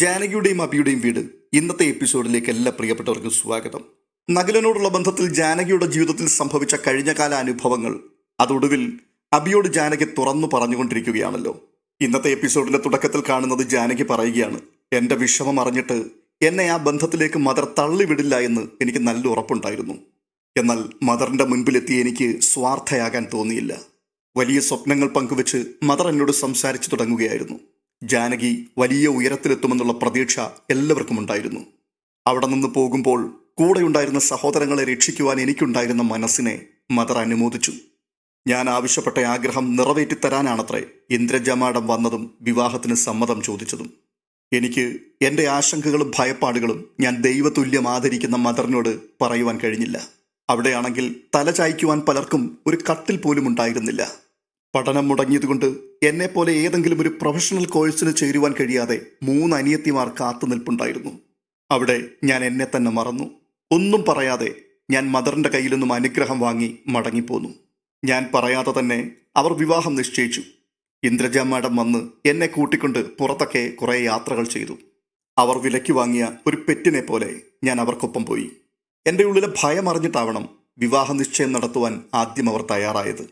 ജാനകിയുടെയും അബിയുടെയും വീട് ഇന്നത്തെ എപ്പിസോഡിലേക്ക് എല്ലാ പ്രിയപ്പെട്ടവർക്കും സ്വാഗതം. നകുലനോടുള്ള ബന്ധത്തിൽ ജാനകിയുടെ ജീവിതത്തിൽ സംഭവിച്ച കഴിഞ്ഞകാല അനുഭവങ്ങൾ അതൊടുവിൽ അബിയോട് ജാനകി തുറന്നു പറഞ്ഞുകൊണ്ടിരിക്കുകയാണല്ലോ. ഇന്നത്തെ എപ്പിസോഡിന്റെ തുടക്കത്തിൽ കാണുന്നത് ജാനകി പറയുകയാണ്, എന്റെ വിഷമം അറിഞ്ഞിട്ട് എന്നെ ആ ബന്ധത്തിലേക്ക് മദർ തള്ളിവിടില്ല എന്ന് എനിക്ക് നല്ല ഉറപ്പുണ്ടായിരുന്നു. എന്നാൽ മദറിന്റെ മുൻപിലെത്തി എനിക്ക് സ്വാർത്ഥയാകാൻ തോന്നിയില്ല. വലിയ സ്വപ്നങ്ങൾ പങ്കുവെച്ച് മദർ എന്നോട് സംസാരിച്ചു തുടങ്ങുകയായിരുന്നു. ജാനകി വലിയ ഉയരത്തിലെത്തുമെന്നുള്ള പ്രതീക്ഷ എല്ലാവർക്കും ഉണ്ടായിരുന്നു. അവിടെ നിന്ന് പോകുമ്പോൾ കൂടെയുണ്ടായിരുന്ന സഹോദരങ്ങളെ രക്ഷിക്കുവാൻ എനിക്കുണ്ടായിരുന്ന മനസ്സിനെ മദർ അനുമോദിച്ചു. ഞാൻ ആവശ്യപ്പെട്ട ആഗ്രഹം നിറവേറ്റിത്തരാനാണത്രേ ഇന്ദ്രജ മാഡം വന്നതും വിവാഹത്തിന് സമ്മതം ചോദിച്ചതും. എനിക്ക് എൻ്റെ ആശങ്കകളും ഭയപ്പാടുകളും ഞാൻ ദൈവതുല്യം ആദരിക്കുന്ന മദറിനോട് പറയുവാൻ കഴിഞ്ഞില്ല. അവിടെയാണെങ്കിൽ തല ചായ്ക്കുവാൻ പലർക്കും ഒരു കട്ടിൽ പോലും ഉണ്ടായിരുന്നില്ല. പഠനം മുടങ്ങിയതുകൊണ്ട് എന്നെപ്പോലെ ഏതെങ്കിലും ഒരു പ്രൊഫഷണൽ കോഴ്സിന് ചേരുവാൻ കഴിയാതെ 3 അനിയത്തിമാർ കാത്തു നിൽപ്പുണ്ടായിരുന്നു. അവിടെ ഞാൻ എന്നെ തന്നെ മറന്നു. ഒന്നും പറയാതെ ഞാൻ മദറിന്റെ കയ്യിൽ നിന്നും അനുഗ്രഹം വാങ്ങി മടങ്ങിപ്പോന്നു. ഞാൻ പറയാതെ തന്നെ അവർ വിവാഹം നിശ്ചയിച്ചു. ഇന്ദ്രജ മാഡം വന്ന് എന്നെ കൂട്ടിക്കൊണ്ട് പുറത്തൊക്കെ കുറേ യാത്രകൾ ചെയ്തു. അവർ വിലയ്ക്ക് വാങ്ങിയ ഒരു പെറ്റിനെ പോലെ ഞാൻ അവർക്കൊപ്പം പോയി. എൻ്റെ ഉള്ളിലെ ഭയം അറിഞ്ഞിട്ടാവണം വിവാഹ നിശ്ചയം നടത്തുവാൻ ആദ്യം അവർ തയ്യാറായത്.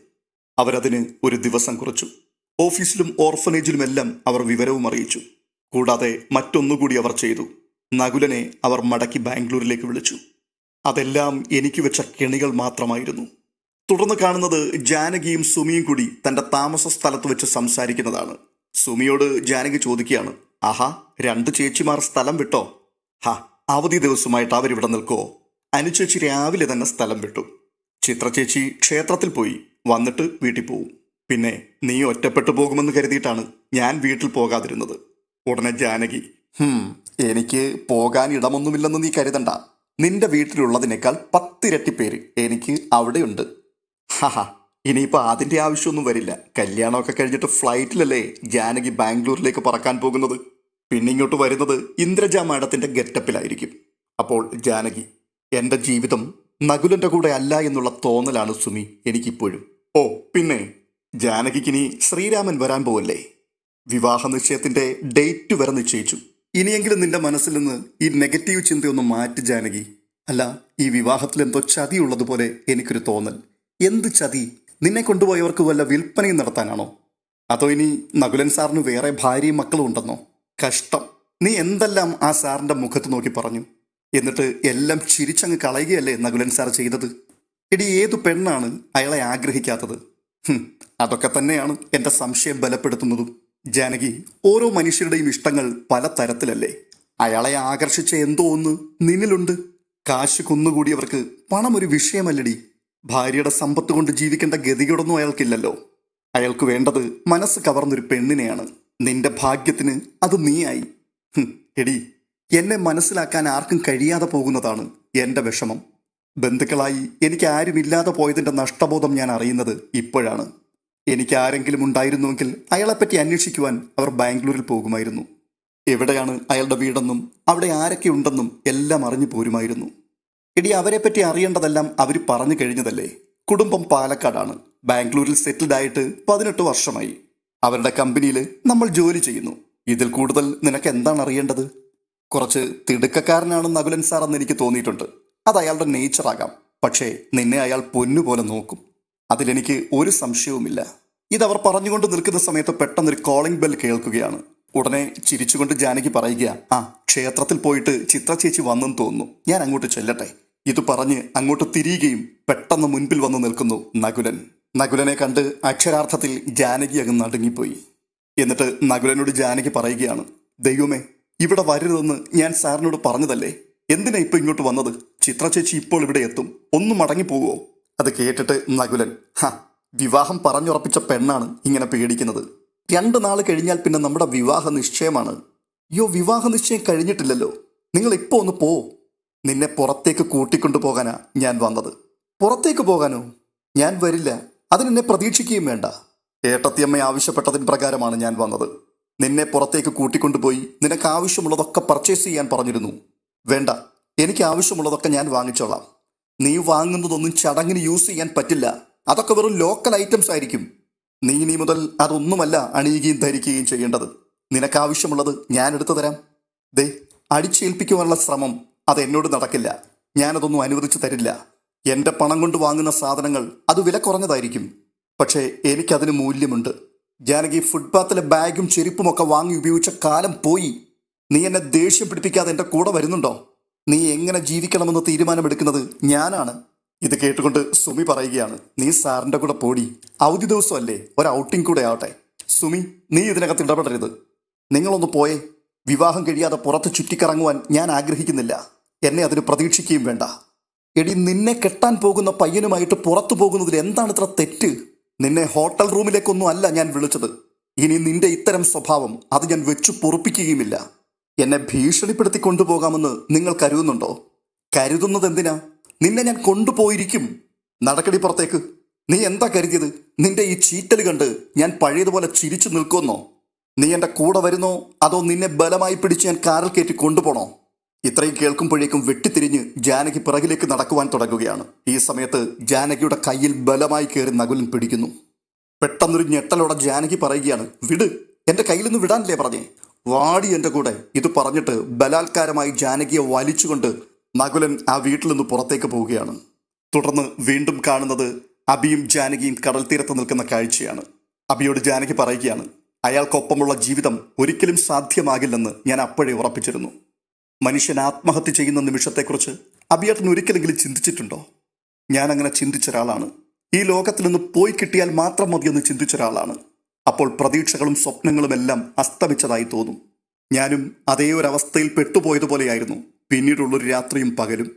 അവരതിന് ഒരു ദിവസം കുറിച്ചു. ഓഫീസിലും ഓർഫനേജിലുമെല്ലാം അവർ വിവരവും അറിയിച്ചു. കൂടാതെ മറ്റൊന്നുകൂടി അവർ ചെയ്തു. നകുലനെ അവർ മടക്കി ബാംഗ്ലൂരിലേക്ക് വിളിച്ചു. അതെല്ലാം എനിക്ക് വെച്ച കെണികൾ മാത്രമായിരുന്നു. തുടർന്ന് കാണുന്നത് ജാനകിയും സുമിയും കൂടി തൻ്റെ താമസ സ്ഥലത്ത് വെച്ച് സംസാരിക്കുന്നതാണ്. സുമിയോട് ജാനകി ചോദിക്കുകയാണ്, ആഹാ, 2 ചേച്ചിമാർ സ്ഥലം വിട്ടോ? അവധി ദിവസമായിട്ട് അവരിവിടെ നിൽക്കുമോ? അനുചേച്ചി രാവിലെ തന്നെ സ്ഥലം വിട്ടു. ചിത്ര ചേച്ചി ക്ഷേത്രത്തിൽ പോയി, വന്നിട്ട് വീട്ടിൽ പോവും. പിന്നെ നീ ഒറ്റപ്പെട്ടു പോകുമെന്ന് കരുതിയിട്ടാണ് ഞാൻ വീട്ടിൽ പോകാതിരുന്നത്. ഉടനെ ജാനകി, എനിക്ക് പോകാൻ ഇടമൊന്നുമില്ലെന്ന് നീ കരുതണ്ട. നിന്റെ വീട്ടിലുള്ളതിനേക്കാൾ 10 ഇരട്ടി പേര് എനിക്ക് അവിടെയുണ്ട്. ഇനിയിപ്പോൾ അതിൻ്റെ ആവശ്യമൊന്നും വരില്ല. കല്യാണമൊക്കെ കഴിഞ്ഞിട്ട് ഫ്ലൈറ്റിലല്ലേ ജാനകി ബാംഗ്ലൂരിലേക്ക് പറക്കാൻ പോകുന്നത്. പിന്നെ ഇങ്ങോട്ട് വരുന്നത് ഇന്ദ്രജ മാഡത്തിൻ്റെ ഗെറ്റപ്പിലായിരിക്കും. അപ്പോൾ ജാനകി, എൻ്റെ ജീവിതം നകുലന്റെ കൂടെ അല്ല എന്നുള്ള തോന്നലാണ് സുമി എനിക്കിപ്പോഴും. പിന്നെ ജാനകിക്കിനി ശ്രീരാമൻ വരാൻ പോവല്ലേ? വിവാഹ നിശ്ചയത്തിന്റെ ഡേറ്റ് വരെ നിശ്ചയിച്ചു. ഇനിയെങ്കിലും നിന്റെ മനസ്സിൽ നിന്ന് ഈ നെഗറ്റീവ് ചിന്തയൊന്നും മാറ്റി ജാനകി. അല്ല, ഈ വിവാഹത്തിൽ എന്തോ ചതിയുള്ളതുപോലെ എനിക്കൊരു തോന്നൽ. എന്ത് ചതി? നിന്നെ കൊണ്ടുപോയവർക്ക് വല്ല വിൽപ്പനയും നടത്താനാണോ? അതോ ഇനി നകുലൻ സാറിന് വേറെ ഭാര്യയും മക്കളും ഉണ്ടെന്നോ? കഷ്ടം. നീ എന്തെല്ലാം ആ സാറിന്റെ മുഖത്ത് നോക്കി പറഞ്ഞു. എന്നിട്ട് എല്ലാം ചിരിച്ചങ്ങ് കളയുകയല്ലേ നകുലൻ സാർ ചെയ്തത്? എടി, ഏതു പെണ്ണാണ് അയാളെ ആഗ്രഹിക്കാത്തത്? അതൊക്കെ തന്നെയാണ് എൻ്റെ സംശയം ബലപ്പെടുത്തുന്നതും. ജാനകി, ഓരോ മനുഷ്യരുടെയും ഇഷ്ടങ്ങൾ പല തരത്തിലല്ലേ. അയാളെ ആകർഷിച്ച എന്തോ ഒന്ന് നിന്നിലുണ്ട്. കാശ് കുന്നുകൂടിയവർക്ക് പണം ഒരു വിഷയമല്ലടി. ഭാര്യയുടെ സമ്പത്ത് കൊണ്ട് ജീവിക്കേണ്ട ഗതികേടൊന്നും അയാൾക്കില്ലല്ലോ. അയാൾക്ക് വേണ്ടത് മനസ്സ് കവർന്നൊരു പെണ്ണിനെയാണ്. നിന്റെ ഭാഗ്യത്തിന് അത് നീയായി. എടി, എന്നെ മനസ്സിലാക്കാൻ ആർക്കും കഴിയാതെ പോകുന്നതാണ് എൻ്റെ വിഷമം. ബന്ധുക്കളായി എനിക്ക് ആരുമില്ലാതെ പോയതിൻ്റെ നഷ്ടബോധം ഞാൻ അറിയുന്നത് ഇപ്പോഴാണ്. എനിക്ക് ആരെങ്കിലും ഉണ്ടായിരുന്നുവെങ്കിൽ അയാളെപ്പറ്റി അന്വേഷിക്കുവാൻ അവർ ബാംഗ്ലൂരിൽ പോകുമായിരുന്നു. എവിടെയാണ് അയാളുടെ വീടെന്നും അവിടെ ആരൊക്കെ ഉണ്ടെന്നും എല്ലാം അറിഞ്ഞു പോരുമായിരുന്നു. എടി, അവരെപ്പറ്റി അറിയേണ്ടതെല്ലാം അവർ പറഞ്ഞു കഴിഞ്ഞതല്ലേ. കുടുംബം പാലക്കാടാണ്. ബാംഗ്ലൂരിൽ സെറ്റിൽഡ് ആയിട്ട് 18 വർഷമായി. അവരുടെ കമ്പനിയിൽ നമ്മൾ ജോലി ചെയ്യുന്നു. ഇതിൽ കൂടുതൽ നിനക്ക് എന്താണ് അറിയേണ്ടത്? കുറച്ച് തിടുക്കക്കാരനാണ് നകുലൻ സാർ എന്ന് എനിക്ക് തോന്നിയിട്ടുണ്ട്. അത് അയാളുടെ നേച്ചറാകാം. പക്ഷേ നിന്നെ അയാൾ പൊന്നുപോലെ നോക്കും. അതിലെനിക്ക് ഒരു സംശയവുമില്ല. ഇതവർ പറഞ്ഞുകൊണ്ട് നിൽക്കുന്ന സമയത്ത് പെട്ടെന്നൊരു കോളിംഗ് ബെൽ കേൾക്കുകയാണ്. ഉടനെ ചിരിച്ചുകൊണ്ട് ജാനകി പറയുക, ക്ഷേത്രത്തിൽ പോയിട്ട് ചിത്ര ചേച്ചി വന്നെന്ന് തോന്നുന്നു, ഞാൻ അങ്ങോട്ട് ചെല്ലട്ടെ. ഇത് പറഞ്ഞ് അങ്ങോട്ട് തിരിയുകയും പെട്ടെന്ന് മുൻപിൽ വന്ന് നിൽക്കുന്നു നകുലൻ. നകുലനെ കണ്ട് അക്ഷരാർത്ഥത്തിൽ ജാനകി അങ്ങ് നടുങ്ങിപ്പോയി. എന്നിട്ട് നകുലനോട് ജാനകി പറയുകയാണ്, ദൈവമേ, ഇവിടെ വരരുതെന്ന് ഞാൻ സാറിനോട് പറഞ്ഞതല്ലേ. എന്തിനാ ഇപ്പൊ ഇങ്ങോട്ട് വന്നത്? ചിത്ര ചേച്ചി ഇപ്പോൾ ഇവിടെ എത്തും, ഒന്ന് മടങ്ങിപ്പോവോ? അത് കേട്ടിട്ട് നകുലൻ, വിവാഹം പറഞ്ഞുറപ്പിച്ച പെണ്ണാണ് ഇങ്ങനെ പേടിക്കുന്നത്. 2 നാൾ കഴിഞ്ഞാൽ പിന്നെ നമ്മുടെ വിവാഹ നിശ്ചയമാണ്. വിവാഹ നിശ്ചയം കഴിഞ്ഞിട്ടില്ലല്ലോ. നിങ്ങൾ ഇപ്പോൾ ഒന്ന് പോ. നിന്നെ പുറത്തേക്ക് കൂട്ടിക്കൊണ്ടു പോകാനാ ഞാൻ വന്നത്. പുറത്തേക്ക് പോകാനോ? ഞാൻ വരില്ല. അതിനെന്നെ പ്രതീക്ഷിക്കുകയും വേണ്ട. ഏട്ടത്തിയമ്മ ആവശ്യപ്പെട്ടതിന് പ്രകാരമാണ് ഞാൻ വന്നത്. നിന്നെ പുറത്തേക്ക് കൂട്ടിക്കൊണ്ടുപോയി നിനക്ക് ആവശ്യമുള്ളതൊക്കെ പർച്ചേസ് ചെയ്യാൻ പറഞ്ഞിരുന്നു. വേണ്ട, എനിക്ക് ആവശ്യമുള്ളതൊക്കെ ഞാൻ വാങ്ങിച്ചോളാം. നീ വാങ്ങുന്നതൊന്നും ചടങ്ങിന് യൂസ് ചെയ്യാൻ പറ്റില്ല. അതൊക്കെ വെറും ലോക്കൽ ഐറ്റംസ് ആയിരിക്കും. നീ ഇനി മുതൽ അതൊന്നുമല്ല അണിയുകയും ധരിക്കുകയും ചെയ്യേണ്ടത്. നിനക്കാവശ്യമുള്ളത് ഞാൻ എടുത്തു തരാം. ദേ, അടിച്ചേൽപ്പിക്കുവാനുള്ള ശ്രമം അത് എന്നോട് നടക്കില്ല. ഞാനതൊന്നും അനുവദിച്ചു തരില്ല. എൻ്റെ പണം കൊണ്ട് വാങ്ങുന്ന സാധനങ്ങൾ അത് വില കുറഞ്ഞതായിരിക്കും. പക്ഷേ എനിക്കതിന് മൂല്യമുണ്ട്. ജാനകി, ഫുട്പാത്തിലെ ബാഗും ചെരുപ്പുമൊക്കെ വാങ്ങി ഉപയോഗിച്ച കാലം പോയി. നീ എന്നെ ദേഷ്യം പിടിപ്പിക്കാതെ എൻ്റെ കൂടെ വരുന്നുണ്ടോ? നീ എങ്ങനെ ജീവിക്കണമെന്ന് തീരുമാനമെടുക്കുന്നത് ഞാനാണ്. ഇത് കേട്ടുകൊണ്ട് സുമി പറയുകയാണ്, നീ സാറിൻ്റെ കൂടെ പോടി. അവധി ദിവസമല്ലേ, ഒരു ഔട്ടിംഗ് കൂടെ ആവട്ടെ. സുമി, നീ ഇതിനകത്ത് ഇടപെടരുത്. നിങ്ങളൊന്ന് പോയേ. വിവാഹം കഴിയാതെ പുറത്ത് ചുറ്റിക്കറങ്ങുവാൻ ഞാൻ ആഗ്രഹിക്കുന്നില്ല. എന്നെ അതിന് പ്രതീക്ഷിക്കുകയും വേണ്ട. എടി, നിന്നെ കെട്ടാൻ പോകുന്ന പയ്യനുമായിട്ട് പുറത്തു പോകുന്നതിൽ എന്താണ് ഇത്ര തെറ്റ്? നിന്നെ ഹോട്ടൽ റൂമിലേക്കൊന്നും അല്ല ഞാൻ വിളിച്ചത്. ഇനി നിന്റെ ഇത്തരം സ്വഭാവം അത് ഞാൻ വെച്ചു പൊറുപ്പിക്കുകയുമില്ല. എന്നെ ഭീഷണിപ്പെടുത്തി കൊണ്ടുപോകാമെന്ന് നിങ്ങൾ കരുതുന്നുണ്ടോ? കരുതുന്നത് എന്തിനാ? നിന്നെ ഞാൻ കൊണ്ടുപോയിരിക്കും. നടക്കടി പുറത്തേക്ക്. നീ എന്താ കരുതിയത്? നിന്റെ ഈ ചീറ്റൽ കണ്ട് ഞാൻ പഴയതുപോലെ ചിരിച്ചു നിൽക്കുമെന്നോ? നീ എൻ്റെ കൂടെ വരുന്നോ, അതോ നിന്നെ ബലമായി പിടിച്ച് ഞാൻ കാറിൽ കയറ്റി കൊണ്ടുപോണോ? ഇത്രയും കേൾക്കുമ്പോഴേക്കും വെട്ടിത്തിരിഞ്ഞ് ജാനകി പിറകിലേക്ക് നടക്കുവാൻ തുടങ്ങുകയാണ്. ഈ സമയത്ത് ജാനകിയുടെ കയ്യിൽ ബലമായി കയറി നകുലൻ പിടിക്കുന്നു. പെട്ടെന്നൊരു ഞെട്ടലോടെ ജാനകി പറയുകയാണ്, വിട്, എൻ്റെ കയ്യിൽ നിന്ന് വിടാനല്ലേ പറഞ്ഞേ, വാടി എൻ്റെ കൂടെ. ഇത് പറഞ്ഞിട്ട് ബലാത്കാരമായി ജാനകിയെ വലിച്ചുകൊണ്ട് നകുലൻ ആ വീട്ടിൽ നിന്ന് പുറത്തേക്ക് പോവുകയാണ്. തുടർന്ന് വീണ്ടും കാണുന്നത് അബിയും ജാനകിയും കടൽ തീരത്ത് നിൽക്കുന്ന കാഴ്ചയാണ്. അബിയോട് ജാനകി പറയുകയാണ്, അയാൾക്കൊപ്പമുള്ള ജീവിതം ഒരിക്കലും സാധ്യമാകില്ലെന്ന് ഞാൻ അപ്പോഴേ ഉറപ്പിച്ചിരുന്നു. മനുഷ്യൻ ആത്മഹത്യ ചെയ്യുന്ന നിമിഷത്തെക്കുറിച്ച് അബിയേട്ടൻ ഒരിക്കലെങ്കിലും ചിന്തിച്ചിട്ടുണ്ടോ? ഞാൻ അങ്ങനെ ചിന്തിച്ച ഒരാളാണ്. ഈ ലോകത്തിൽ നിന്ന് പോയി കിട്ടിയാൽ മാത്രം മതിയെന്ന് ചിന്തിച്ച ഒരാളാണ്. അപ്പോൾ പ്രതീക്ഷകളും സ്വപ്നങ്ങളുമെല്ലാം അസ്തമിച്ചതായി തോന്നും. ഞാനും അതേ ഒരവസ്ഥയിൽ പെട്ടുപോയതുപോലെയായിരുന്നു പിന്നീടുള്ളൊരു രാത്രിയും പകലും.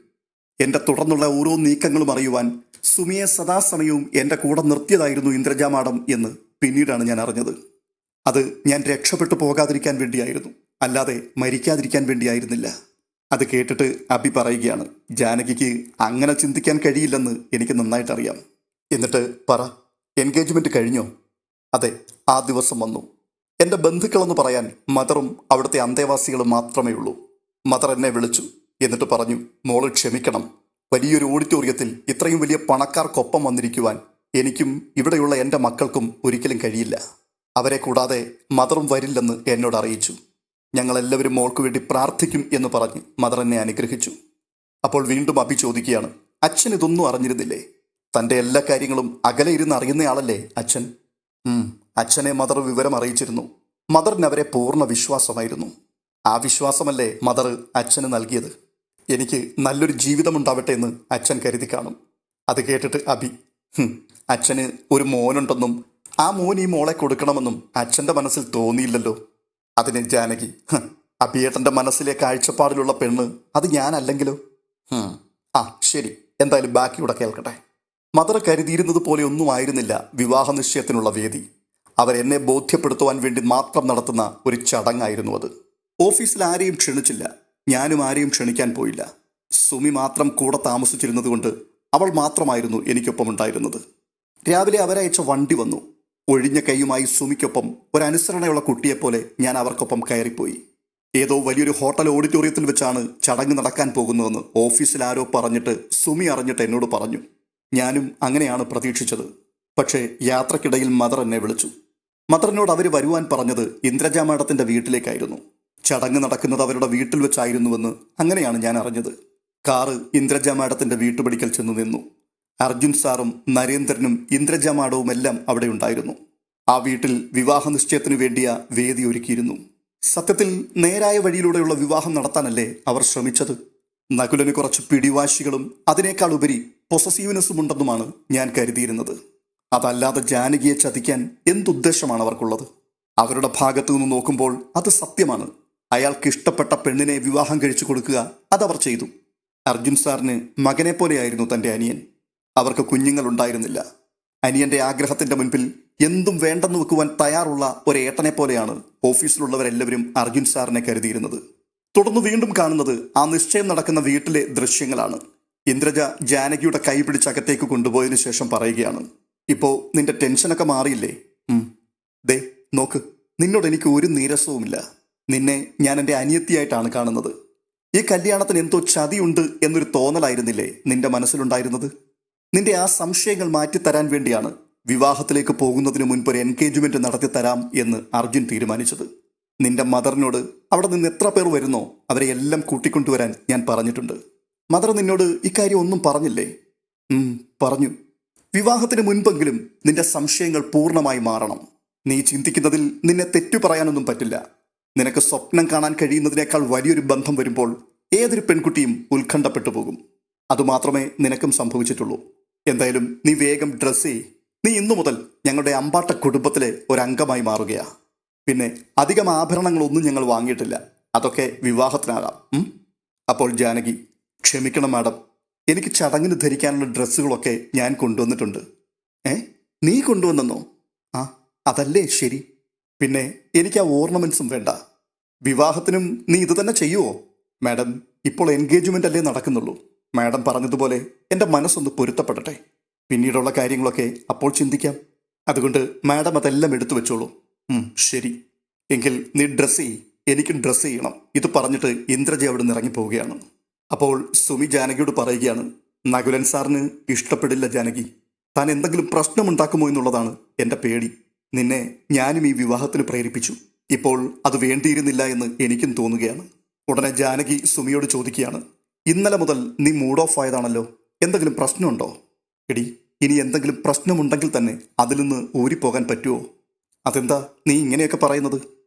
എൻ്റെ തുടർന്നുള്ള ഓരോ നീക്കങ്ങളും അറിയുവാൻ സുമിയെ സദാസമയവും എൻ്റെ കൂടെ നിർത്തിയതായിരുന്നു ഇന്ദ്രജ മാഡം എന്ന് പിന്നീടാണ് ഞാൻ അറിഞ്ഞത്. അത് ഞാൻ രക്ഷപ്പെട്ടു പോകാതിരിക്കാൻ വേണ്ടിയായിരുന്നു, അല്ലാതെ മരിക്കാതിരിക്കാൻ വേണ്ടിയായിരുന്നില്ല. അത് കേട്ടിട്ട് അബി പറയുകയാണ്, ജാനകിക്ക് അങ്ങനെ ചിന്തിക്കാൻ കഴിയില്ലെന്ന് എനിക്ക് നന്നായിട്ടറിയാം. എന്നിട്ട് പറ, എൻഗേജ്മെൻറ്റ് കഴിഞ്ഞോ? അതെ, ആ ദിവസം വന്നു. എൻ്റെ ബന്ധുക്കളെന്ന് പറയാൻ മദറും അവിടുത്തെ അന്തേവാസികളും മാത്രമേ ഉള്ളൂ. മദർ എന്നെ വിളിച്ചു. എന്നിട്ട് പറഞ്ഞു, മോള് ക്ഷമിക്കണം. വലിയൊരു ഓഡിറ്റോറിയത്തിൽ ഇത്രയും വലിയ പണക്കാർക്കൊപ്പം വന്നിരിക്കുവാൻ എനിക്കും ഇവിടെയുള്ള എൻ്റെ മക്കൾക്കും ഒരിക്കലും കഴിയില്ല. അവരെ കൂടാതെ മദറും വരില്ലെന്ന് എന്നോട് അറിയിച്ചു. ഞങ്ങളെല്ലാവരും മോൾക്ക് വേണ്ടി പ്രാർത്ഥിക്കും എന്ന് പറഞ്ഞ് മദർ എന്നെ അനുഗ്രഹിച്ചു. അപ്പോൾ വീണ്ടും അബി ചോദിക്കുകയാണ്, അച്ഛൻ ഇതൊന്നും അറിഞ്ഞിരുന്നില്ലേ? തൻ്റെ എല്ലാ കാര്യങ്ങളും അകലെ ഇരുന്ന് അറിയുന്നയാളല്ലേ അച്ഛൻ? അച്ഛനെ മദർ വിവരം അറിയിച്ചിരുന്നു. മദറിന് അവരെ പൂർണ്ണ വിശ്വാസമായിരുന്നു. ആ വിശ്വാസമല്ലേ മദർ അച്ഛന് നൽകിയത്. എനിക്ക് നല്ലൊരു ജീവിതമുണ്ടാവട്ടെ എന്ന് അച്ഛൻ കരുതി കാണും. അത് കേട്ടിട്ട് അബി, അച്ഛന് ഒരു മോനുണ്ടെന്നും ആ മോൻ ഈ മോളെ കൊടുക്കണമെന്നും അച്ഛൻ്റെ മനസ്സിൽ തോന്നിയില്ലല്ലോ. അതിന് ജാനകി, അബിയേട്ടൻ്റെ മനസ്സിലെ കാഴ്ചപ്പാടിലുള്ള പെണ്ണ് അത് ഞാനല്ലെങ്കിലോ? ആ ശരി, എന്തായാലും ബാക്കിയൂടെ കേൾക്കട്ടെ. മദർ കരുതിയിരുന്നത് പോലെ ഒന്നും ആയിരുന്നില്ല വിവാഹ നിശ്ചയത്തിനുള്ള വേദി. അവരെന്നെ ബോധ്യപ്പെടുത്തുവാൻ വേണ്ടി മാത്രം നടത്തുന്ന ഒരു ചടങ്ങായിരുന്നു അത്. ഓഫീസിൽ ആരെയും ക്ഷണിച്ചില്ല. ഞാനും ആരെയും ക്ഷണിക്കാൻ പോയില്ല. സുമി മാത്രം കൂടെ താമസിച്ചിരുന്നത് കൊണ്ട് അവൾ മാത്രമായിരുന്നു എനിക്കൊപ്പം ഉണ്ടായിരുന്നത്. രാവിലെ അവരയച്ച വണ്ടി വന്നു. ഒഴിഞ്ഞ കൈയുമായി സുമിക്കൊപ്പം ഒരനുസരണയുള്ള കുട്ടിയെപ്പോലെ ഞാൻ അവർക്കൊപ്പം കയറിപ്പോയി. ഏതോ വലിയൊരു ഹോട്ടൽ ഓഡിറ്റോറിയത്തിൽ വെച്ചാണ് ചടങ്ങ് നടക്കാൻ പോകുന്നതെന്ന് ഓഫീസിൽ ആരോ പറഞ്ഞിട്ട് സുമി അറിഞ്ഞിട്ട് എന്നോട് പറഞ്ഞു. ഞാനും അങ്ങനെയാണ് പ്രതീക്ഷിച്ചത്. പക്ഷേ യാത്രക്കിടയിൽ മദർ എന്നെ വിളിച്ചു. മദറിനോട് അവർ വരുവാൻ പറഞ്ഞത് ഇന്ദ്രജ മാഡത്തിൻ്റെ വീട്ടിലേക്കായിരുന്നു. ചടങ്ങ് നടക്കുന്നത് അവരുടെ വീട്ടിൽ വെച്ചായിരുന്നുവെന്ന് അങ്ങനെയാണ് ഞാൻ അറിഞ്ഞത്. കാറ് ഇന്ദ്രജ മാഡത്തിൻ്റെ വീട്ടുപടിക്കൽ ചെന്ന് നിന്നു. അർജുൻ സാറും നരേന്ദ്രനും ഇന്ദ്രജ മാഡവും എല്ലാം അവിടെ ഉണ്ടായിരുന്നു. ആ വീട്ടിൽ വിവാഹ നിശ്ചയത്തിനു വേണ്ടിയ വേദി ഒരുക്കിയിരുന്നു. സത്യത്തിൽ നേരായ വഴിയിലൂടെയുള്ള വിവാഹം നടത്താനല്ലേ അവർ ശ്രമിച്ചത്. നകുലന് കുറച്ച് പിടിവാശികളും അതിനേക്കാൾ ഉപരി പൊസസീവ്നെസ്സും ഉണ്ടെന്നുമാണ് ഞാൻ കരുതിയിരുന്നത്. അതല്ലാതെ ജാനകിയെ ചതിക്കാൻ എന്തുദ്ദേശമാണ് അവർക്കുള്ളത്? അവരുടെ ഭാഗത്തു നിന്ന് നോക്കുമ്പോൾ അത് സത്യമാണ്. അയാൾക്ക് ഇഷ്ടപ്പെട്ട പെണ്ണിനെ വിവാഹം കഴിച്ചു കൊടുക്കുക അതവർ ചെയ്തു. അർജുൻ സാറിന് മകനെ പോലെയായിരുന്നു തൻ്റെ അനിയൻ. അവർക്ക് കുഞ്ഞുങ്ങളുണ്ടായിരുന്നില്ല. അനിയൻ്റെ ആഗ്രഹത്തിൻ്റെ മുൻപിൽ എന്തും വേണ്ടെന്ന് വെക്കുവാൻ തയ്യാറുള്ള ഒരേട്ടനെ പോലെയാണ് ഓഫീസിലുള്ളവരെല്ലാവരും അർജുൻ സാറിനെ കരുതിയിരുന്നത്. തുടർന്ന് വീണ്ടും കാണുന്നത് ആ നിശ്ചയം നടക്കുന്ന വീട്ടിലെ ദൃശ്യങ്ങളാണ്. ഇന്ദ്രജ ജാനകിയുടെ കൈ പിടിച്ച് അകത്തേക്ക് കൊണ്ടുപോയതിനു ശേഷം പറയുകയാണ്, ഇപ്പോൾ നിന്റെ ടെൻഷനൊക്കെ മാറിയില്ലേ? ദേ നോക്ക്, നിന്നോട് എനിക്ക് ഒരു നീരസവുമില്ല. നിന്നെ ഞാൻ എൻ്റെ അനിയത്തിയായിട്ടാണ് കാണുന്നത്. ഈ കല്യാണത്തിന് എന്തോ ചതിയുണ്ട് എന്നൊരു തോന്നലായിരുന്നില്ലേ നിന്റെ മനസ്സിലുണ്ടായിരുന്നത്? നിന്റെ ആ സംശയങ്ങൾ മാറ്റിത്തരാൻ വേണ്ടിയാണ് വിവാഹത്തിലേക്ക് പോകുന്നതിന് മുൻപ് ഒരു എൻഗേജ്മെൻറ്റ് നടത്തി തരാം എന്ന് അർജുൻ തീരുമാനിച്ചത്. നിന്റെ മദറിനോട് അവിടെ നിന്ന് എത്ര പേർ വരുന്നോ അവരെ എല്ലാം കൂട്ടിക്കൊണ്ടുവരാൻ ഞാൻ പറഞ്ഞിട്ടുണ്ട്. മദർ നിന്നോട് ഇക്കാര്യം ഒന്നും പറഞ്ഞില്ലേ? പറഞ്ഞു. വിവാഹത്തിന് മുൻപെങ്കിലും നിന്റെ സംശയങ്ങൾ പൂർണ്ണമായി മാറണം. നീ ചിന്തിക്കുന്നതിൽ നിന്നെ തെറ്റു പറയാനൊന്നും പറ്റില്ല. നിനക്ക് സ്വപ്നം കാണാൻ കഴിയുന്നതിനേക്കാൾ വലിയൊരു ബന്ധം വരുമ്പോൾ ഏതൊരു പെൺകുട്ടിയും ഉത്കണ്ഠപ്പെട്ടു പോകും. അതുമാത്രമേ നിനക്കും സംഭവിച്ചിട്ടുള്ളൂ. എന്തായാലും നീ വേഗം ഡ്രസ്സ് ചെയ്യ്. നീ ഇന്നു മുതൽ ഞങ്ങളുടെ അമ്പാട്ട കുടുംബത്തിലെ ഒരംഗമായി മാറുകയാ. പിന്നെ അധികം ആഭരണങ്ങളൊന്നും ഞങ്ങൾ വാങ്ങിയിട്ടില്ല. അതൊക്കെ വിവാഹത്തിനാകാം. അപ്പോൾ ജാനകി, ക്ഷമിക്കണം മാഡം, എനിക്ക് ചടങ്ങിന് ധരിക്കാനുള്ള ഡ്രസ്സുകളൊക്കെ ഞാൻ കൊണ്ടുവന്നിട്ടുണ്ട്. നീ കൊണ്ടുവന്നെന്നോ? ആ, അതല്ലേ ശരി. പിന്നെ എനിക്ക് ആ ഓർണമെന്റ്സും വേണ്ട. വിവാഹത്തിനും നീ ഇത് തന്നെ ചെയ്യുമോ? മാഡം, ഇപ്പോൾ എൻഗേജ്മെന്റ് അല്ലേ നടക്കുന്നുള്ളൂ. മാഡം പറഞ്ഞതുപോലെ എൻ്റെ മനസ്സൊന്ന് പൊരുത്തപ്പെടട്ടെ. പിന്നീടുള്ള കാര്യങ്ങളൊക്കെ അപ്പോൾ ചിന്തിക്കാം. അതുകൊണ്ട് മാഡം അതെല്ലാം എടുത്തു വെച്ചോളൂ. ശരി, എങ്കിൽ നീ ഡ്രസ്സ് ചെയ്യ്, എനിക്കും ഡ്രസ്സ് ചെയ്യണം. ഇത് പറഞ്ഞിട്ട് ഇന്ദ്രജ അവിടെ നിന്ന് ഇറങ്ങിപ്പോവുകയാണ്. അപ്പോൾ സുമി ജാനകിയോട് പറയുകയാണ്, നകുലൻ സാറിന് ഇഷ്ടപ്പെടില്ല ജാനകി. താൻ എന്തെങ്കിലും പ്രശ്നമുണ്ടാക്കുമോ എന്നുള്ളതാണ് എൻ്റെ പേടി. നിന്നെ ഞാനും ഈ വിവാഹത്തിന് പ്രേരിപ്പിച്ചു. ഇപ്പോൾ അത് വേണ്ടിയിരുന്നില്ല എന്ന് എനിക്കും തോന്നുകയാണ്. ഉടനെ ജാനകി സുമിയോട് ചോദിക്കുകയാണ്, ഇന്നലെ മുതൽ നീ മൂഡ് ഓഫ് ആയതാണല്ലോ, എന്തെങ്കിലും പ്രശ്നമുണ്ടോ? എടി, ഇനി എന്തെങ്കിലും പ്രശ്നമുണ്ടെങ്കിൽ തന്നെ അതിൽ നിന്ന് ഊരിപ്പോകാൻ പറ്റുമോ? അതെന്താ നീ ഇങ്ങനെയൊക്കെ പറയുന്നത്?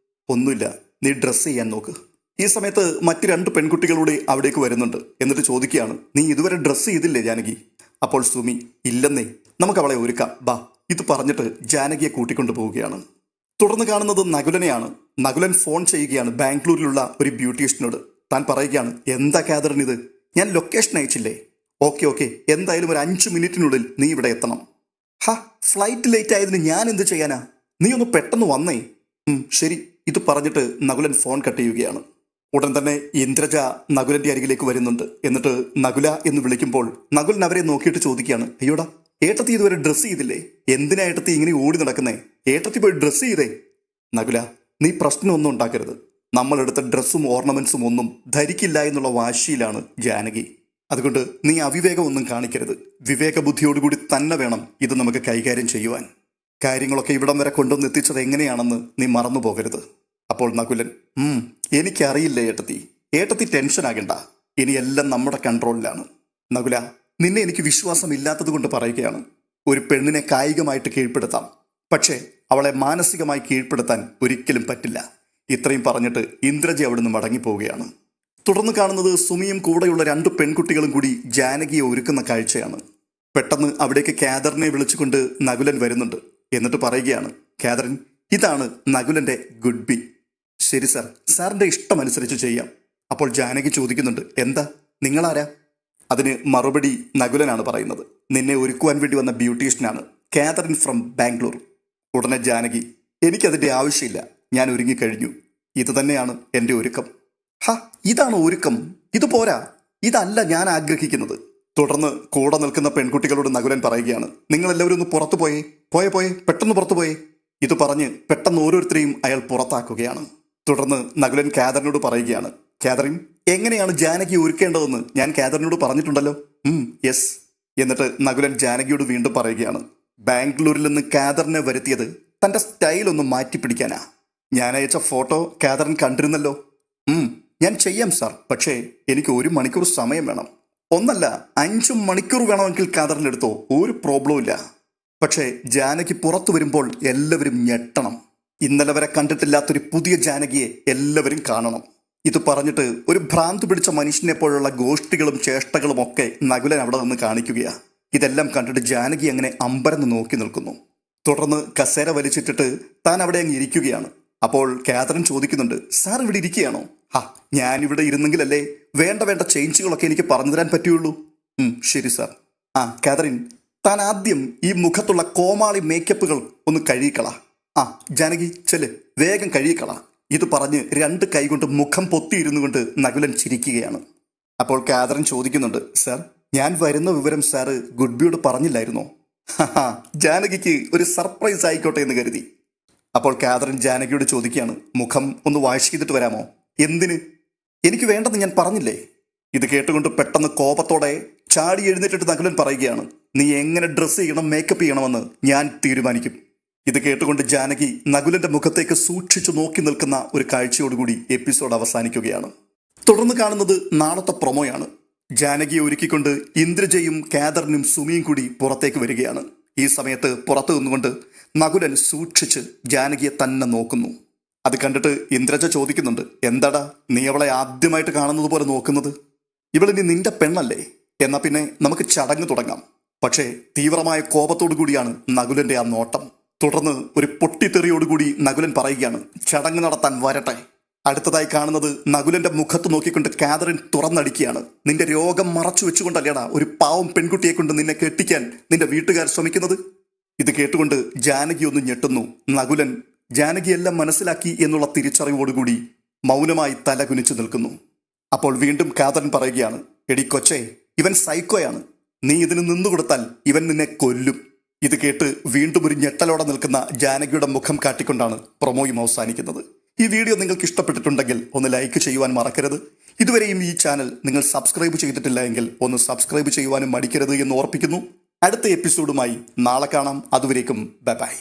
ഒന്നുമില്ല, നീ ഡ്രസ്സ് ചെയ്യാൻ നോക്ക്. ഈ സമയത്ത് മറ്റ് 2 പെൺകുട്ടികളൂടെ അവിടേക്ക് വരുന്നുണ്ട്. എന്നിട്ട് ചോദിക്കുകയാണ്, നീ ഇതുവരെ ഡ്രസ്സ് ചെയ്തില്ലേ ജാനകി? അപ്പോൾ സുമി, ഇല്ലെന്നേ, നമുക്ക് അവളെ ഒരുക്കാം, ബാ. ഇത് പറഞ്ഞിട്ട് ജാനകിയെ കൂട്ടിക്കൊണ്ടു പോവുകയാണ്. തുടർന്ന് കാണുന്നത് നകുലനെയാണ്. നകുലൻ ഫോൺ ചെയ്യുകയാണ് ബാംഗ്ലൂരിലുള്ള ഒരു ബ്യൂട്ടീഷ്യനോട്. താൻ പറയുകയാണ്, എന്താ കാതറിൻ ഇത്? ഞാൻ ലൊക്കേഷൻ അയച്ചില്ലേ? ഓക്കെ, എന്തായാലും ഒരു 5 മിനിറ്റിനുള്ളിൽ നീ ഇവിടെ എത്തണം. ഫ്ലൈറ്റ് ലേറ്റ് ആയതിന് ഞാൻ എന്ത് ചെയ്യാനാ? നീ ഒന്ന് പെട്ടെന്ന് വന്നേ. ശരി. ഇത് പറഞ്ഞിട്ട് നകുലൻ ഫോൺ കട്ട് ചെയ്യുകയാണ്. ഉടൻ തന്നെ ഇന്ദ്രജ നകുലന്റെ അരികിലേക്ക് വരുന്നുണ്ട്. എന്നിട്ട് നകുല എന്ന് വിളിക്കുമ്പോൾ നകുലൻ അവരെ നോക്കിയിട്ട് ചോദിക്കുകയാണ്, അയ്യോടാ, ഏട്ടത്തി ഇതുവരെ ഡ്രസ്സ് ചെയ്തില്ലേ? എന്തിനാ ഏട്ടത്തി ഇങ്ങനെ ഓടി നടക്കുന്നേ? ഏട്ടത്തി പോയി ഡ്രസ്സ് ചെയ്തേ. നകുല, നീ പ്രശ്നമൊന്നും ഉണ്ടാക്കരുത്. നമ്മളെടുത്ത ഡ്രസ്സും ഓർണമെന്റ്സും ഒന്നും ധരിക്കില്ല എന്നുള്ള വാശിയിലാണ് ജാനകി. അതുകൊണ്ട് നീ അവിവേകമൊന്നും കാണിക്കരുത്. വിവേക ബുദ്ധിയോടുകൂടി തന്നെ വേണം ഇത് നമുക്ക് കൈകാര്യം ചെയ്യുവാൻ. കാര്യങ്ങളൊക്കെ ഇവിടം വരെ കൊണ്ടുവന്നെത്തിച്ചത് എങ്ങനെയാണെന്ന് നീ മറന്നു പോകരുത്. അപ്പോൾ നകുലൻ, എനിക്കറിയില്ല ഏട്ടത്തി ടെൻഷൻ ആകണ്ട. ഇനി എല്ലാം നമ്മുടെ കൺട്രോളിലാണ്. നകുല, നിന്നെ എനിക്ക് വിശ്വാസമില്ലാത്തത് കൊണ്ട് പറയുകയാണ്. ഒരു പെണ്ണിനെ കായികമായിട്ട് കീഴ്പ്പെടുത്താം, പക്ഷേ അവളെ മാനസികമായി കീഴ്പ്പെടുത്താൻ ഒരിക്കലും പറ്റില്ല. ഇത്രയും പറഞ്ഞിട്ട് ഇന്ദ്രജി അവിടുന്ന് മടങ്ങിപ്പോവുകയാണ്. തുടർന്ന് കാണുന്നത് സുമിയും കൂടെയുള്ള 2 പെൺകുട്ടികളും കൂടി ജാനകിയെ ഒരുക്കുന്ന കാഴ്ചയാണ്. പെട്ടെന്ന് അവിടേക്ക് കാതറിനെ വിളിച്ചുകൊണ്ട് നകുലൻ വരുന്നുണ്ട്. എന്നിട്ട് പറയുകയാണ്, കാതറിൻ, ഇതാണ് നകുലന്റെ ഗുഡ് ബി. ശരി സാർ, സാറിന്റെ ഇഷ്ടമനുസരിച്ച് ചെയ്യാം. അപ്പോൾ ജാനകി ചോദിക്കുന്നുണ്ട്, എന്താ, നിങ്ങളാരാ? അതിന് മറുപടി നകുലനാണ് പറയുന്നത്, നിന്നെ ഒരുക്കുവാൻ വേണ്ടി വന്ന ബ്യൂട്ടീഷ്യനാണ്, കാതറിൻ ഫ്രം ബാംഗ്ലൂർ. ഉടനെ ജാനകി, എനിക്കതിൻ്റെ ആവശ്യമില്ല, ഞാൻ ഒരുങ്ങിക്കഴിഞ്ഞു. ഇത് തന്നെയാണ് എൻ്റെ ഒരുക്കം. ഇതാണ് ഒരുക്കം? ഇത് പോരാ, ഇതല്ല ഞാൻ ആഗ്രഹിക്കുന്നത്. തുടർന്ന് കൂടെ നിൽക്കുന്ന പെൺകുട്ടികളോട് നകുലൻ പറയുകയാണ്, നിങ്ങളെല്ലാവരും ഒന്ന് പുറത്തു പോയേ, പെട്ടെന്ന് പുറത്തു പോയേ. ഇത് പറഞ്ഞ് പെട്ടെന്ന് ഓരോരുത്തരെയും അയാൾ പുറത്താക്കുകയാണ്. തുടർന്ന് നകുലൻ കാതറിനോട് പറയുകയാണ്, കാതറിൻ, എങ്ങനെയാണ് ജാനകി ഒരുക്കേണ്ടതെന്ന് ഞാൻ കാതറിനോട് പറഞ്ഞിട്ടുണ്ടല്ലോ. യെസ്. എന്നിട്ട് നകുലൻ ജാനകിയോട് വീണ്ടും പറയുകയാണ്, ബാംഗ്ലൂരിൽ നിന്ന് കാതറിനെ വരുത്തിയത് തൻ്റെ സ്റ്റൈലൊന്ന് മാറ്റിപ്പിടിക്കാനാ. ഞാൻ അയച്ച ഫോട്ടോ കാതറിൻ കണ്ടിരുന്നല്ലോ. ഞാൻ ചെയ്യാം സാർ, പക്ഷേ എനിക്ക് 1 മണിക്കൂർ സമയം വേണം. ഒന്നല്ല, 5 മണിക്കൂർ വേണമെങ്കിൽ കാതറിനെടുത്തോ, ഒരു പ്രോബ്ലവും ഇല്ല. പക്ഷേ ജാനകി പുറത്തു വരുമ്പോൾ എല്ലാവരും ഞെട്ടണം. ഇന്നലെ വരെ കണ്ടിട്ടില്ലാത്തൊരു പുതിയ ജാനകിയെ എല്ലാവരും കാണണം. ഇത് പറഞ്ഞിട്ട് ഒരു ഭ്രാന്ത് പിടിച്ച മനുഷ്യനെ പോലുള്ള ഗോഷ്ഠികളും ചേഷ്ടകളും ഒക്കെ നകുലൻ അവിടെ നിന്ന് കാണിക്കുകയാണ്. ഇതെല്ലാം കണ്ടിട്ട് ജാനകി അങ്ങനെ അമ്പരന്ന് നോക്കി നിൽക്കുന്നു. തുടർന്ന് കസേര വലിച്ചിട്ടിട്ട് താൻ അവിടെ അങ്ങ് ഇരിക്കുകയാണ്. അപ്പോൾ കാതറിൻ ചോദിക്കുന്നുണ്ട്, സാർ ഇവിടെ ഇരിക്കുകയാണോ? ഞാനിവിടെ ഇരുന്നെങ്കിലല്ലേ വേണ്ട ചേഞ്ചുകളൊക്കെ എനിക്ക് പറഞ്ഞു തരാൻ പറ്റുള്ളൂ. ശരി സാർ. കാതറിൻ, താൻ ആദ്യം ഈ മുഖത്തുള്ള കോമാളി മേക്കപ്പുകൾ ഒന്ന് കഴുകിക്കള. ജാനകി, ചെല്ല്, വേഗം കഴുകിക്കള. ഇത് പറഞ്ഞ് 2 കൈകൊണ്ട് മുഖം പൊത്തിയിരുന്നു കൊണ്ട് നകുലൻ ചിരിക്കുകയാണ്. അപ്പോൾ കാതറിൻ ചോദിക്കുന്നുണ്ട്, സാർ, ഞാൻ വരുന്ന വിവരം സാറ് ഗുഡ്ബിയോട് പറഞ്ഞില്ലായിരുന്നോ? ജാനകിക്ക് ഒരു സർപ്രൈസ് ആയിക്കോട്ടെ എന്ന് കരുതി. അപ്പോൾ കാതറിൻ ജാനകിയോട് ചോദിക്കുകയാണ്, മുഖം ഒന്ന് വാഷ് ചെയ്തിട്ട് വരാമോ? എന്തിന്? എനിക്ക് വേണ്ടെന്ന് ഞാൻ പറഞ്ഞില്ലേ. ഇത് കേട്ടുകൊണ്ട് പെട്ടെന്ന് കോപത്തോടെ ചാടി എഴുന്നേറ്റിട്ട് നകുലൻ പറയുകയാണ്, നീ എങ്ങനെ ഡ്രസ്സ് ചെയ്യണം, മേക്കപ്പ് ചെയ്യണമെന്ന് ഞാൻ തീരുമാനിക്കും. ഇത് കേട്ടുകൊണ്ട് ജാനകി നകുലന്റെ മുഖത്തേക്ക് സൂക്ഷിച്ചു നോക്കി നിൽക്കുന്ന ഒരു കാഴ്ചയോടുകൂടി എപ്പിസോഡ് അവസാനിക്കുകയാണ്. തുടർന്ന് കാണുന്നത് നാളത്തെ പ്രൊമോയാണ്. ജാനകിയെ ഒരുക്കിക്കൊണ്ട് ഇന്ദ്രജയും കാദറിനും സുമിയും കൂടി പുറത്തേക്ക് വരികയാണ്. ഈ സമയത്ത് പുറത്തു നിന്നുകൊണ്ട് നകുലൻ സൂക്ഷിച്ച് ജാനകിയെ തന്നെ നോക്കുന്നു. അത് കണ്ടിട്ട് ഇന്ദ്രജ ചോദിക്കുന്നുണ്ട്, എന്താടാ നീ അവളെ ആദ്യമായിട്ട് കാണുന്നത് പോലെ നോക്കുന്നത്? ഇവളിനി നിന്റെ പെണ്ണല്ലേ? എന്നാ പിന്നെ നമുക്ക് ചടങ്ങ് തുടങ്ങാം. പക്ഷേ തീവ്രമായ കോപത്തോടു കൂടിയാണ് നകുലന്റെ ആ നോട്ടം. തുടർന്ന് ഒരു പൊട്ടിത്തെറിയോടുകൂടി നകുലൻ പറയുകയാണ്, ചടങ്ങ് നടത്താൻ വരട്ടെ. അടുത്തതായി കാണുന്നത് നകുലന്റെ മുഖത്ത് നോക്കിക്കൊണ്ട് കാതറിൻ തുറന്നടിക്കുകയാണ്. നിന്റെ രോഗം മറച്ചു വെച്ചുകൊണ്ടല്ലേടാ ഒരു പാവം പെൺകുട്ടിയെ കൊണ്ട് നിന്നെ കെട്ടിക്കാൻ നിന്റെ വീട്ടുകാർ ശ്രമിക്കുന്നത്? ഇത് കേട്ടുകൊണ്ട് ജാനകി ഒന്ന് ഞെട്ടുന്നു. നകുലൻ ജാനകിയെല്ലാം മനസ്സിലാക്കി എന്നുള്ള തിരിച്ചറിവോടുകൂടി മൗനമായി തല കുനിച്ചു നിൽക്കുന്നു. അപ്പോൾ വീണ്ടും കാതറിൻ പറയുകയാണ്, എടി കൊച്ചേ, ഇവൻ സൈക്കോയാണ്. നീ ഇതിന് നിന്നുകൊടുത്താൽ ഇവൻ നിന്നെ കൊല്ലും. ഇത് കേട്ട് വീണ്ടും ഒരു ഞെട്ടലോടെ നിൽക്കുന്ന ജാനകിയുടെ മുഖം കാട്ടിക്കൊണ്ടാണ് പ്രൊമോയും അവസാനിക്കുന്നത്. ഈ വീഡിയോ നിങ്ങൾക്ക് ഇഷ്ടപ്പെട്ടിട്ടുണ്ടെങ്കിൽ ഒന്ന് ലൈക്ക് ചെയ്യുവാൻ മറക്കരുത്. ഇതുവരെയും ഈ ചാനൽ നിങ്ങൾ സബ്സ്ക്രൈബ് ചെയ്തിട്ടില്ല എങ്കിൽ ഒന്ന് സബ്സ്ക്രൈബ് ചെയ്യുവാനും മടിക്കരുത് എന്ന് ഓർപ്പിക്കുന്നു. അടുത്ത എപ്പിസോഡുമായി നാളെ കാണാം. അതുവരേക്കും ബൈ ബൈ.